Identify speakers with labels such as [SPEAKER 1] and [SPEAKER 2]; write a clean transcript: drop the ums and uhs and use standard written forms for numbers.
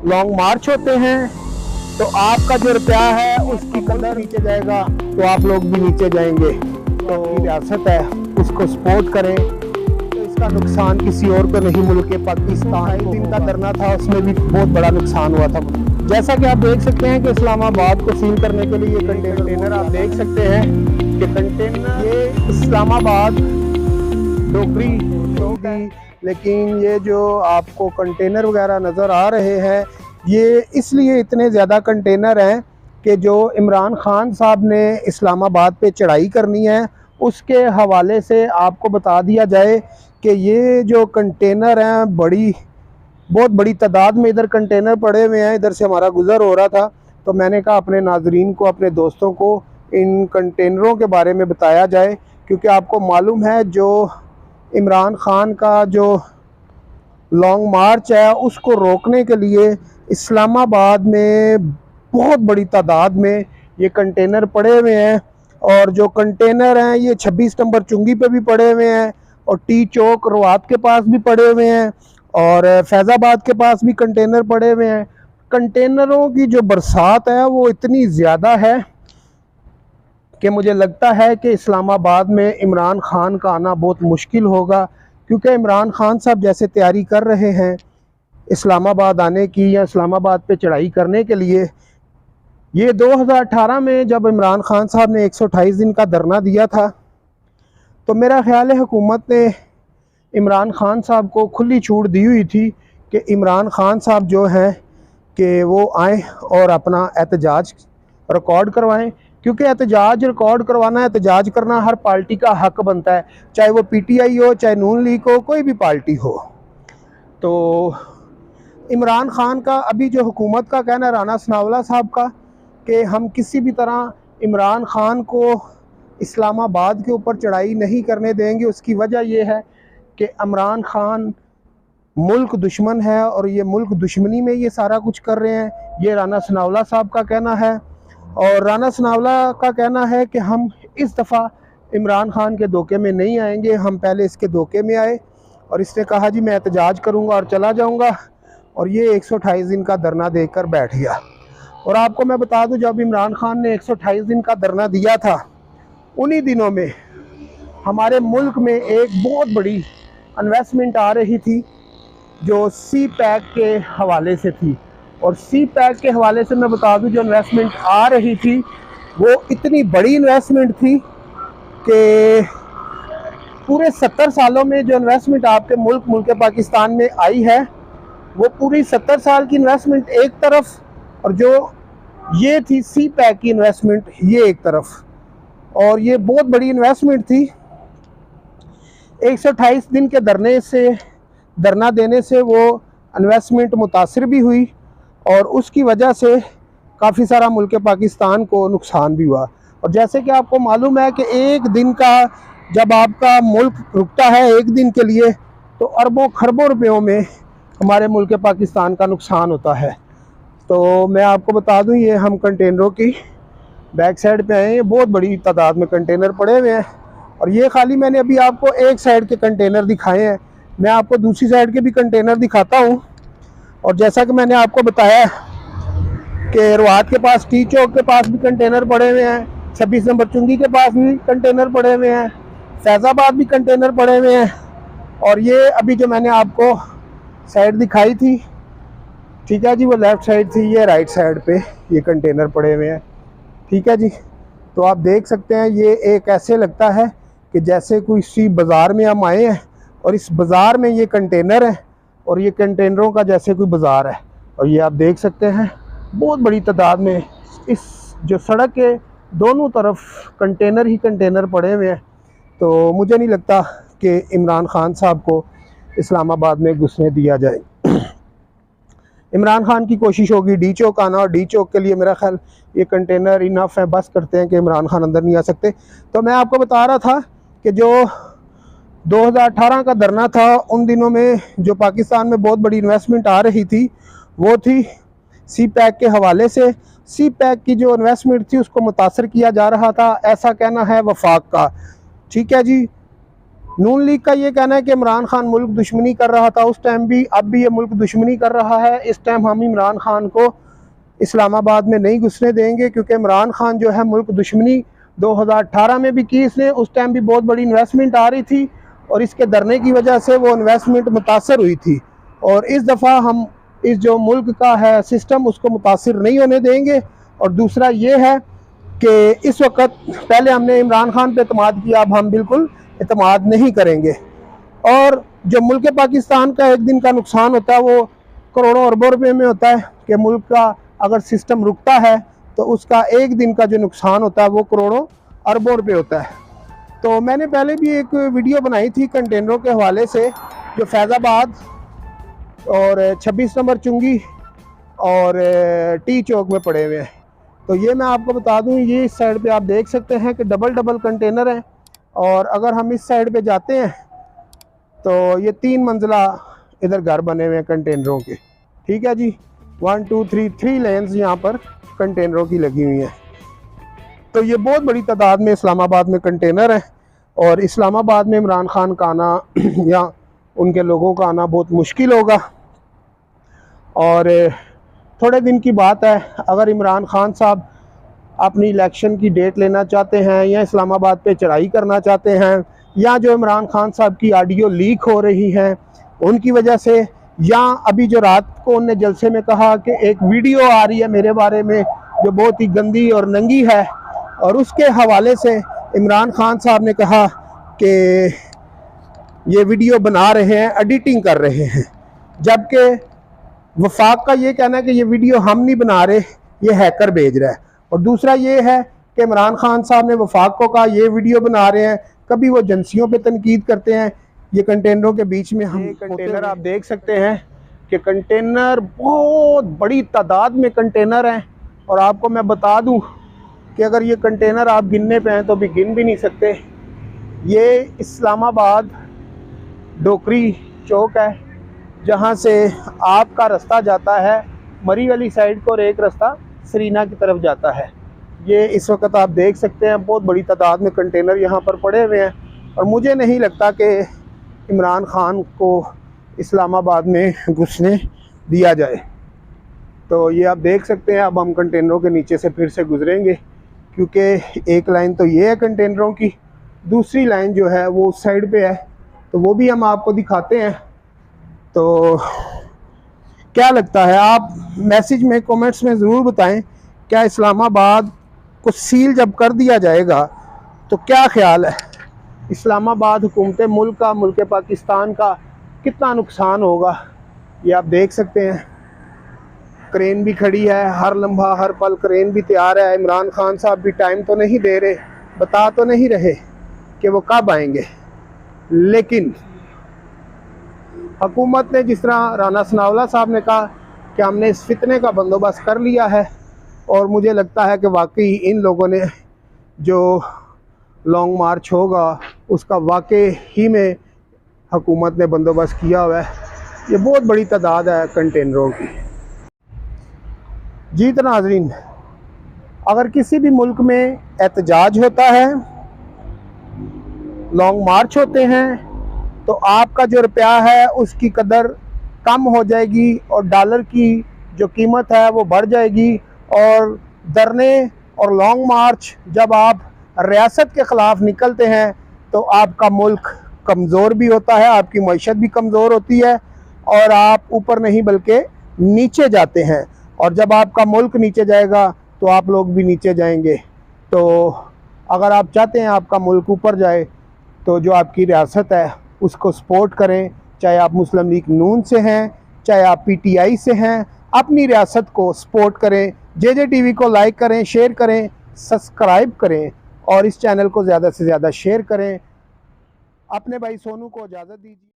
[SPEAKER 1] Long मार्च होते हैं तो आपका जो रुपया है उसकी कदर नीचे जाएगा तो आप लोग भी नीचे जाएंगे। तो रियासत है, उसको सपोर्ट करें। तो इसका नुकसान किसी और को नहीं, मुल्क पाकिस्तान दिन का धरना था, उसमें भी बहुत बड़ा नुकसान हुआ था। जैसा कि आप देख सकते हैं कि इस्लामाबाद को सील करने के लिए ये कंटेनर आप देख सकते हैं कि कंटेनर ये इस्लामाबाद डोगरी होगी, लेकिन ये जो आपको कंटेनर वगैरह नज़र आ रहे हैं ये इसलिए इतने ज़्यादा कंटेनर हैं कि जो इमरान खान साहब ने इस्लामाबाद पे चढ़ाई करनी है उसके हवाले से आपको बता दिया जाए कि ये जो कंटेनर हैं बहुत बड़ी तादाद में इधर कंटेनर पड़े हुए हैं। इधर से हमारा गुज़र हो रहा था तो मैंने कहा अपने नाजरीन को, अपने दोस्तों को इन कंटेनरों के बारे में बताया जाए, क्योंकि आपको मालूम है जो इमरान खान का जो लॉन्ग मार्च है उसको रोकने के लिए इस्लामाबाद में बहुत बड़ी तादाद में ये कंटेनर पड़े हुए हैं। और जो कंटेनर हैं ये 26 नंबर चुंगी पे भी पड़े हुए हैं और टी चौक रवात के पास भी पड़े हुए हैं और फैज़ाबाद के पास भी कंटेनर पड़े हुए हैं। कंटेनरों की जो बरसात है वो इतनी ज़्यादा है कि मुझे लगता है कि इस्लामाबाद में इमरान खान का आना बहुत मुश्किल होगा, क्योंकि इमरान खान साहब जैसे तैयारी कर रहे हैं इस्लामाबाद आने की या इस्लामाबाद पे चढ़ाई करने के लिए। ये 2018 में जब इमरान खान साहब ने 128 दिन का धरना दिया था तो मेरा ख्याल है हुकूमत ने इमरान खान साहब को खुली छूट दी हुई थी कि इमरान खान साहब जो हैं कि वो आएँ और अपना एहतजाज रिकॉर्ड करवाएं, क्योंकि एहतजाज रिकॉर्ड करवाना, एहतजाज करना हर पार्टी का हक बनता है, चाहे वो PTI हो, चाहे नून लीग हो, कोई भी पार्टी हो। तो इमरान खान का अभी जो हुकूमत का कहना है, राना सनावला साहब का, कि हम किसी भी तरह इमरान खान को इस्लामाबाद के ऊपर चढ़ाई नहीं करने देंगे। उसकी वजह यह है कि इमरान खान मुल्क दुश्मन है और ये मुल्क दुश्मनी में ये सारा कुछ कर रहे हैं, ये राना सनावला साहब का कहना है। और राना सनावला का कहना है कि हम इस दफ़ा इमरान खान के धोखे में नहीं आएंगे, हम पहले इसके धोखे में आए। और इसने कहा जी मैं एहतजाज करूँगा और चला जाऊँगा, और ये 128 दिन का धरना देकर बैठ गया। और आपको मैं बता दूं, जब इमरान खान ने 128 दिन का धरना दिया था उन्हीं दिनों में हमारे मुल्क में एक बहुत बड़ी इन्वेस्टमेंट आ रही थी जो CPEC के हवाले से थी। और CPEC के हवाले से मैं बता दूं जो इन्वेस्टमेंट आ रही थी वो इतनी बड़ी इन्वेस्टमेंट थी कि पूरे 70 सालों में जो इन्वेस्टमेंट आपके मुल्क पाकिस्तान में आई है वो पूरी 70 साल की इन्वेस्टमेंट एक तरफ, और जो ये थी CPEC की इन्वेस्टमेंट ये एक तरफ। और ये बहुत बड़ी इन्वेस्टमेंट थी। 128 दिन के धरना देने से वो इन्वेस्टमेंट मुतासिर भी हुई और उसकी वजह से काफ़ी सारा मुल्क पाकिस्तान को नुकसान भी हुआ। और जैसे कि आपको मालूम है कि एक दिन का जब आपका मुल्क रुकता है एक दिन के लिए तो अरबों खरबों रुपयों में हमारे मुल्क पाकिस्तान का नुकसान होता है। तो मैं आपको बता दूं ये हम कंटेनरों की बैक साइड पे आए हैं, बहुत बड़ी तादाद में कंटेनर पड़े हुए हैं। और ये खाली मैंने अभी आपको एक साइड के कंटेनर दिखाए हैं, मैं आपको दूसरी साइड के भी कंटेनर दिखाता हूँ। और जैसा कि मैंने आपको बताया कि रवात के पास टी चौक के पास भी कंटेनर पड़े हुए हैं, 26 नंबर चुंगी के पास भी कंटेनर पड़े हुए हैं, फैज़ाबाद भी कंटेनर पड़े हुए हैं। और ये अभी जो मैंने आपको साइड दिखाई थी, ठीक है जी, वो लेफ़्ट साइड थी, ये राइट साइड पे ये कंटेनर पड़े हुए हैं, ठीक है जी। तो आप देख सकते हैं ये एक ऐसे लगता है कि जैसे कोई सी बाज़ार में हम आए हैं और इस बाज़ार में ये कंटेनर है और ये कंटेनरों का जैसे कोई बाज़ार है। और ये आप देख सकते हैं बहुत बड़ी तादाद में इस जो सड़क के दोनों तरफ कंटेनर ही कंटेनर पड़े हुए हैं। तो मुझे नहीं लगता कि इमरान खान साहब को इस्लामाबाद में घुसने दिया जाए। इमरान खान की कोशिश होगी डी चौक आना, और डी चौक के लिए मेरा ख्याल ये कंटेनर इनफ है, बस करते हैं कि इमरान खान अंदर नहीं आ सकते। तो मैं आपको बता रहा था कि जो 2018 का धरना था उन दिनों में जो पाकिस्तान में बहुत बड़ी इन्वेस्टमेंट आ रही थी वो थी CPEC के हवाले से। CPEC की जो इन्वेस्टमेंट थी उसको मुतासर किया जा रहा था, ऐसा कहना है वफाक का, ठीक है जी। नून लीग का ये कहना है कि इमरान खान मुल्क दुश्मनी कर रहा था उस टाइम भी, अब भी ये मुल्क दुश्मनी कर रहा है। इस टाइम हम इमरान खान को इस्लामाबाद में नहीं घुसने देंगे, क्योंकि इमरान खान जो है मुल्क दुश्मनी 2018 में भी की इसने, उस टाइम भी बहुत बड़ी इन्वेस्टमेंट आ रही थी और इसके डरने की वजह से वो इन्वेस्टमेंट मुतासर हुई थी। और इस दफ़ा हम इस जो मुल्क का है सिस्टम उसको मुतासर नहीं होने देंगे। और दूसरा ये है कि इस वक्त पहले हमने इमरान खान पे एतमाद किया, अब हम बिल्कुल एतमाद नहीं करेंगे। और जो मुल्क पाकिस्तान का एक दिन का नुकसान होता है वो करोड़ों अरबों रुपए में होता है, कि मुल्क का अगर सिस्टम रुकता है तो उसका एक दिन का जो नुकसान होता है वो करोड़ों अरबों रुपए होता है। तो मैंने पहले भी एक वीडियो बनाई थी कंटेनरों के हवाले से, जो फैज़ाबाद और 26 नंबर चुंगी और टी चौक में पड़े हुए हैं। तो ये मैं आपको बता दूं, ये इस साइड पे आप देख सकते हैं कि डबल डबल कंटेनर हैं। और अगर हम इस साइड पे जाते हैं तो ये 3 मंजिला इधर घर बने हुए हैं कंटेनरों के। ठीक है जी, 1 2 3 लेन्स यहाँ पर कंटेनरों की लगी हुई हैं। तो ये बहुत बड़ी तादाद में इस्लामाबाद में कंटेनर हैं और इस्लामाबाद में इमरान खान का आना या उनके लोगों का आना बहुत मुश्किल होगा। और थोड़े दिन की बात है, अगर इमरान खान साहब अपनी इलेक्शन की डेट लेना चाहते हैं या इस्लामाबाद पे चढ़ाई करना चाहते हैं, या जो इमरान खान साहब की ऑडियो लीक हो रही है उनकी वजह से, या अभी जो रात को उन्होंने जलसे में कहा कि एक वीडियो आ रही है मेरे बारे में जो बहुत ही गंदी और नंगी है, और उसके हवाले से इमरान खान साहब ने कहा कि ये वीडियो बना रहे हैं, एडिटिंग कर रहे हैं। जबकि वफाक का ये कहना है कि ये वीडियो हम नहीं बना रहे, ये हैकर भेज रहा है। और दूसरा ये है कि इमरान खान साहब ने वफाक को कहा ये वीडियो बना रहे हैं, कभी वो एजेंसियों पे तनकीद करते हैं। ये कंटेनरों के बीच में हम कंटेनर आप देख सकते हैं कि कंटेनर बहुत बड़ी तादाद में कंटेनर हैं। और आपको मैं बता दूं कि अगर ये कंटेनर आप गिनने पे हैं तो भी गिन भी नहीं सकते। ये इस्लामाबाद डोकरी चौक है जहाँ से आपका रास्ता जाता है मरी वाली साइड को और एक रास्ता सरीना की तरफ जाता है। ये इस वक्त आप देख सकते हैं बहुत बड़ी तादाद में कंटेनर यहाँ पर पड़े हुए हैं। और मुझे नहीं लगता कि इमरान खान को इस्लामाबाद में घुसने दिया जाए। तो ये आप देख सकते हैं, अब हम कंटेनरों के नीचे से फिर से गुजरेंगे, क्योंकि एक लाइन तो ये है कंटेनरों की, दूसरी लाइन जो है वो उस साइड पे है, तो वो भी हम आपको दिखाते हैं। तो क्या लगता है, आप मैसेज में कमेंट्स में ज़रूर बताएं, क्या इस्लामाबाद को सील जब कर दिया जाएगा तो क्या ख्याल है, इस्लामाबाद हुकूमत मुल्क का, मुल्क पाकिस्तान का कितना नुकसान होगा। ये आप देख सकते हैं क्रेन भी खड़ी है, हर लम्हा हर पल क्रेन भी तैयार है। इमरान खान साहब भी टाइम तो नहीं दे रहे, बता तो नहीं रहे कि वो कब आएंगे, लेकिन हुकूमत ने जिस तरह राना सनाउल्लाह साहब ने कहा कि हमने इस फितने का बंदोबस्त कर लिया है, और मुझे लगता है कि वाकई इन लोगों ने जो लॉन्ग मार्च होगा उसका वाकई ही में हुकूमत ने बंदोबस्त किया हुआ है। ये बहुत बड़ी तादाद है कंटेनरों की। जी तो नाज़रीन, अगर किसी भी मुल्क में एहतजाज होता है, लॉन्ग मार्च होते हैं, तो आपका जो रुपया है उसकी कदर कम हो जाएगी और डॉलर की जो कीमत है वो बढ़ जाएगी। और धरने और लॉन्ग मार्च जब आप रियासत के ख़िलाफ़ निकलते हैं तो आपका मुल्क कमज़ोर भी होता है, आपकी मईशत भी कमज़ोर होती है और आप ऊपर नहीं बल्कि नीचे जाते हैं। और जब आपका मुल्क नीचे जाएगा तो आप लोग भी नीचे जाएंगे। तो अगर आप चाहते हैं आपका मुल्क ऊपर जाए तो जो आपकी रियासत है उसको सपोर्ट करें, चाहे आप मुस्लिम लीग नून से हैं, चाहे आप PTI से हैं, अपनी रियासत को सपोर्ट करें। JJ TV को लाइक करें, शेयर करें, सब्सक्राइब करें और इस चैनल को ज़्यादा से ज़्यादा शेयर करें। अपने भाई सोनू को इजाज़त दीजिए।